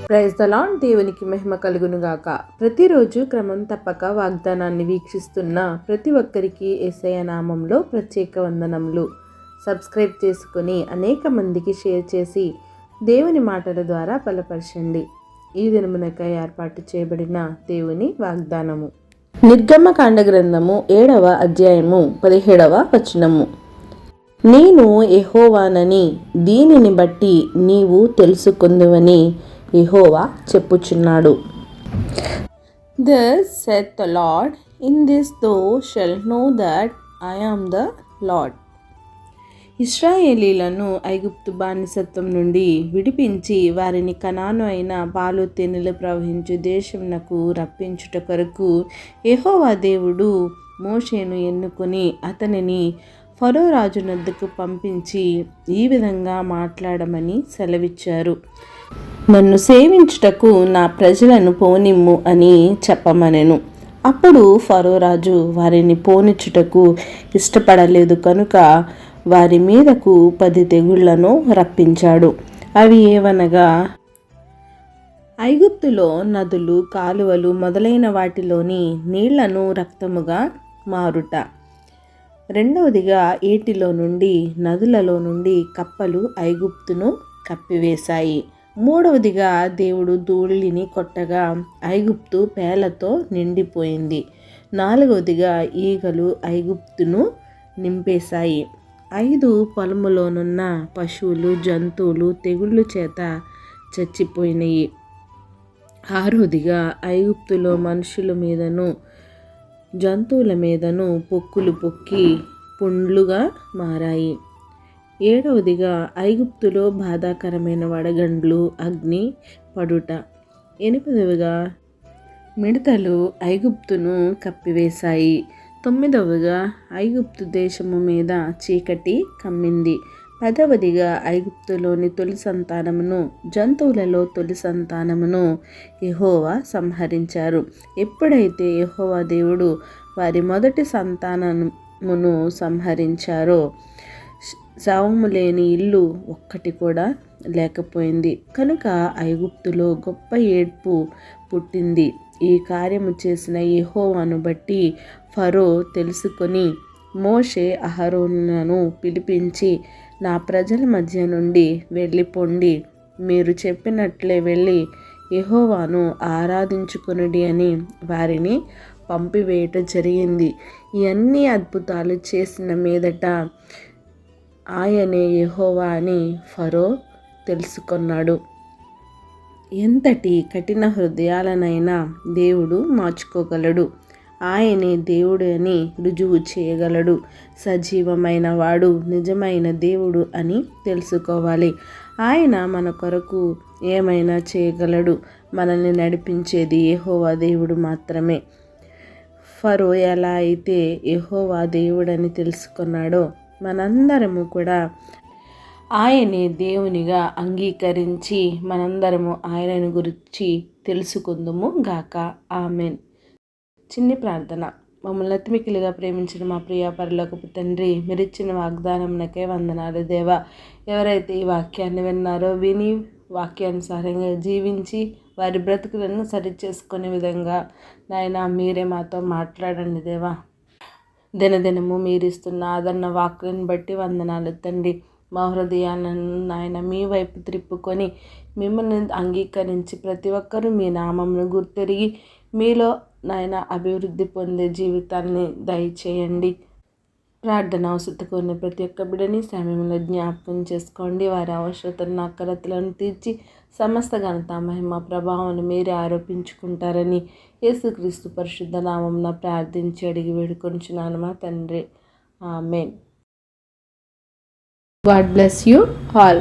Praise the lord. దేవునికి మహిమ కలుగునుగాక. ప్రతిరోజు క్రమం తప్పక వాగ్దానాన్ని వీక్షిస్తున్న ప్రతి ఒక్కరికి యేసయ్య నామంలో ప్రత్యేక వందనములు. సబ్స్క్రైబ్ చేసుకుని అనేక మందికి షేర్ చేసి దేవుని మాటల ద్వారా బలపరచండి. ఈ దినమునకై ఏర్పాటు చేయబడిన దేవుని వాగ్దానము నిర్గమకాండ గ్రంథము 7వ అధ్యాయము 17వ వచనము. నేను యెహోవానని దీనిని బట్టి నీవు తెలుసుకుందువని యెహోవా చెప్పుచున్నాడు. Thus saith the Lord, in this thou shalt know that I am the Lord. ఇశ్రాయేలీలను ఐగుప్తు బానిసత్వం నుండి విడిపించి వారిని కనాను అయిన పాలు తేనెలు ప్రవహించు దేశమునకు రప్పించుట కొరకు యెహోవా దేవుడు మోషేను ఎన్నుకొని అతనిని ఫరో రాజు నద్దకు పంపించి ఈ విధంగా మాట్లాడమని సెలవిచ్చారు. నన్ను సేవించుటకు నా ప్రజలను పోనిమ్ము అని చెప్పమనెను. అప్పుడు ఫరో రాజు వారిని పోనిచ్చుటకు ఇష్టపడలేదు కనుక వారి మీదకు 10 తెగుళ్లను రప్పించాడు. అవి ఏవనగా, ఐగుప్తులో నదులు, కాలువలు మొదలైన వాటిలోని నీళ్లను రక్తముగా మారుట. రెండవదిగా, ఏటిలో నుండి నదులలో నుండి కప్పలు ఐగుప్తును కప్పివేశాయి. మూడవదిగా, దేవుడు ధూళిని కొట్టగా ఐగుప్తు పేలతో నిండిపోయింది. నాలుగవదిగా, ఈగలు ఐగుప్తును నింపేశాయి. 5 పొలములోనున్న పశువులు, జంతువులు తెగుళ్ళు చేత చచ్చిపోయినాయి. 6వదిగా, ఐగుప్తులో మనుషుల మీదను జంతువుల మీదను పొక్కులు పొక్కి పుండ్లుగా మారాయి. 7వదిగా, ఐగుప్తులో బాధాకరమైన వడగండ్లు, అగ్ని పడుట. 8వదిగా, మిడతలు ఐగుప్తును కప్పివేశాయి. 9వదిగా, ఐగుప్తు దేశము మీద చీకటి కమ్మింది. 10వదిగా, ఐగుప్తులోని తొలి సంతానమును, జంతువులలో తొలి సంతానమును యెహోవా సంహరించారు. ఎప్పుడైతే యెహోవా దేవుడు వారి మొదటి సంతానమును సంహరించారో శవము లేని ఇల్లు ఒక్కటి కూడా లేకపోయింది. కనుక ఐగుప్తులో గొప్ప ఏడ్పు పుట్టింది. ఈ కార్యము చేసిన యెహోవాను బట్టి ఫరో తెలుసుకొని మోషే అహరోనులను పిలిపించి, నా ప్రజల మధ్య నుండి వెళ్ళిపోండి, మీరు చెప్పినట్లే వెళ్ళి యెహోవాను ఆరాధించుకొనుడి అని వారిని పంపివేయట జరిగింది. ఈ అన్ని అద్భుతాలు చేసిన మీదట ఆయనే యెహోవా అని ఫరో తెలుసుకొన్నాడు. ఎంతటి కఠిన హృదయాలనైనా దేవుడు మార్చుకోగలడు. ఆయనే దేవుడు అని రుజువు చేయగలడు. సజీవమైన వాడు, నిజమైన దేవుడు అని తెలుసుకోవాలి. ఆయన మన కొరకు ఏమైనా చేయగలడు. మనల్ని నడిపించేది యెహోవా దేవుడు మాత్రమే. ఫరో ఎలా అయితే యెహోవా దేవుడని తెలుసుకున్నాడో మనందరము కూడా ఆయనే దేవునిగా అంగీకరించి మనందరము ఆయనను గురించి తెలుసుకుందుము గాక. ఆమెన్. చిన్ని ప్రార్థన. మమ్మల్ని అతిమికిలిగా ప్రేమించిన మా ప్రియ పరలోకపు తండ్రి, మీరిచ్చిన వాగ్దానంనకే వందనాలు దేవా. ఎవరైతే ఈ వాక్యాన్ని విన్నారో విని వాక్యానుసారంగా జీవించి వారి బ్రతుకులను సరిచేసుకునే విధంగా నాయన మీరే మాతో మాట్లాడండి దేవా. దినదినము మీరిస్తున్న ఆదరణ వాక్కులను బట్టి వందనాలు తండ్రి. మా హృదయాలను నాయన మీ వైపు త్రిప్పుకొని మిమ్మల్ని అంగీకరించి ప్రతి ఒక్కరూ మీ నామమును గుర్తెరిగి మీలో నాయన అభివృద్ధి పొందే జీవితాన్ని దయచేయండి. ప్రార్థన అవసరతకున్న ప్రతి ఒక్క బిడ్డని సమయంలో జ్ఞాపకం చేసుకోండి. వారి అవసరతలను, అక్కరతలను తీర్చి సమస్త ఘనత, మహిమ, ప్రభావాన్ని మీరే ఆరోపించుకుంటారని యేసుక్రీస్తు పరిశుద్ధ నామమున ప్రార్థించి అడిగి వేడుకొంచున్నాను మా తండ్రి. ఆమేన్. God bless you all.